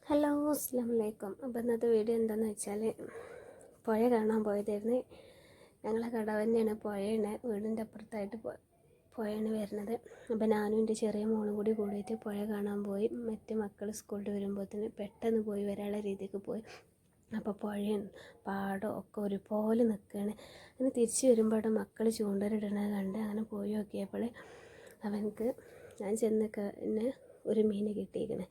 Hello, അസ്സലാമു അലൈക്കും. അപ്പോൾ ഇന്നത്തെ വീഡിയോ എന്താണെന്ന് വെച്ചാൽ പുഴ കാണാൻ പോയതായിരുന്നു. ഞങ്ങളെ കടവ് തന്നെയാണ്, പുഴയാണ്, വീടിൻ്റെ അപ്പുറത്തായിട്ട് പുഴയാണ് വരുന്നത്. അപ്പോൾ ഞാനും എൻ്റെ ചെറിയ മോളും കൂടി കൂടിയിട്ട് പുഴ കാണാൻ പോയി. മറ്റ് മക്കൾ സ്കൂളിൽ വരുമ്പോഴത്തേന് പെട്ടെന്ന് പോയി വരാനുള്ള രീതിക്ക് പോയി. അപ്പോൾ പുഴയും പാടവും ഒക്കെ ഒരുപോലെ നിൽക്കുകയാണ്. അങ്ങനെ തിരിച്ച് വരുമ്പോൾ അവിടെ മക്കൾ ചൂണ്ടലിടണത് കണ്ട് അങ്ങനെ പോയി നോക്കിയപ്പോൾ അവനക്ക് ഞാൻ ചെന്നൊക്കെ എന്നെ ഒരു മീൻ കിട്ടിയിരിക്കണേ.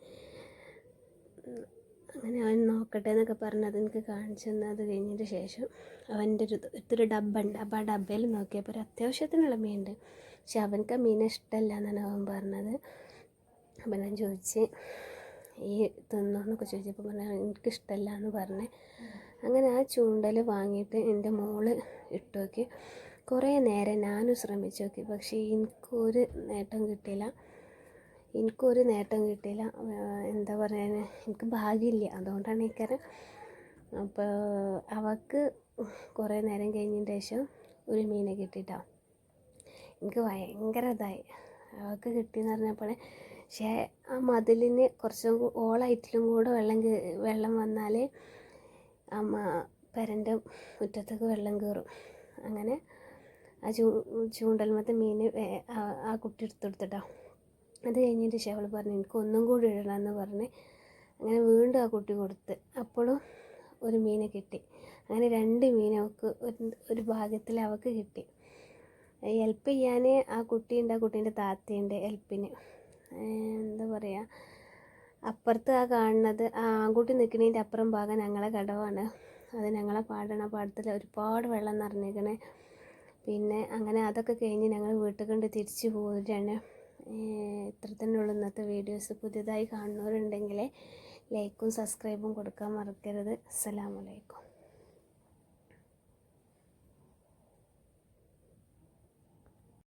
അങ്ങനെ അവൻ നോക്കട്ടെ എന്നൊക്കെ പറഞ്ഞ് അതെനിക്ക് കാണിച്ചു തന്നു. അത് കഴിഞ്ഞതിന് ശേഷം അവൻ്റെ ഒരു ഡബ്ബുണ്ട്. അപ്പോൾ ആ ഡബ്ബയിൽ നോക്കിയപ്പോൾ ഒരു അത്യാവശ്യത്തിനുള്ള മീനുണ്ട്. പക്ഷെ അവനക്ക് ആ മീനെ ഇഷ്ടമല്ല എന്നാണ് അവൻ പറഞ്ഞത്. അപ്പം ഞാൻ ചോദിച്ച് ഈ തിന്നോന്നൊക്കെ ചോദിച്ചപ്പോൾ പറഞ്ഞാൽ എനിക്കിഷ്ടമല്ല എന്ന് പറഞ്ഞ്. അങ്ങനെ ആ ചൂണ്ടൽ വാങ്ങിയിട്ട് എൻ്റെ മോള് ഇട്ട് നോക്കി. കുറേ നേരം ഞാനും ശ്രമിച്ചു നോക്കി, പക്ഷേ എനിക്കൊരു നേട്ടം കിട്ടിയില്ല. എന്താ പറയുക, എനിക്ക് ഭാഗ്യമില്ല, അതുകൊണ്ടാണ് എനിക്കറിയാം. അപ്പോൾ അവൾക്ക് കുറേ നേരം കഴിഞ്ഞതിന് ശേഷം ഒരു മീനെ കിട്ടിയിട്ടോ. എനിക്ക് ഭയങ്കര ഇതായി, അവൾക്ക് കിട്ടിയെന്ന് പറഞ്ഞപ്പോൾ. പക്ഷേ ആ മതിലിന് കുറച്ചും ഓളായിട്ടിലും കൂടെ വെള്ളം വന്നാൽ പെരൻ്റെ മുറ്റത്തേക്ക് വെള്ളം കയറും. അങ്ങനെ ആ ചൂണ്ടൽമത്തെ മീൻ ആ കുട്ടി എടുത്തെടുത്തിട്ടോ. അത് കഴിഞ്ഞിട്ട് ശേഷം അവൾ പറഞ്ഞു എനിക്ക് ഒന്നും കൂടി ഇടണമെന്ന് പറഞ്ഞ് അങ്ങനെ വീണ്ടും ആ കുട്ടി കൊടുത്ത്. അപ്പോഴും ഒരു മീനെ കിട്ടി. അങ്ങനെ 2 മീൻ അവൾക്ക് ഒരു ഭാഗത്തിൽ അവൾക്ക് കിട്ടി. ഹെൽപ്പ് ചെയ്യാൻ ആ കുട്ടീൻ്റെ താത്തയുണ്ട് ഹെൽപ്പിന്. എന്താ പറയുക, അപ്പുറത്ത് ആ കാണുന്നത് ആ ആൺകുട്ടി നിൽക്കുന്നതിൻ്റെ അപ്പുറം ഭാഗം ഞങ്ങളെ കടവാണ്. അത് ഞങ്ങളെ പാടണം. പാടത്തിൽ ഒരുപാട് വെള്ളം നിറഞ്ഞിരിക്കണേ. പിന്നെ അങ്ങനെ അതൊക്കെ കഴിഞ്ഞ് ഞങ്ങൾ വീട്ടിൽ കൊണ്ട് തിരിച്ച് പോരുകയാണ്. ഇത്ര തന്നെ ഉള്ളൂ ഇന്നത്തെ വീഡിയോസ്. പുതിയതായി കാണുന്നവരുണ്ടെങ്കിൽ ലൈക്കും സബ്സ്ക്രൈബും കൊടുക്കാൻ മറക്കരുത്. അസ്സലാമു അലൈക്കും.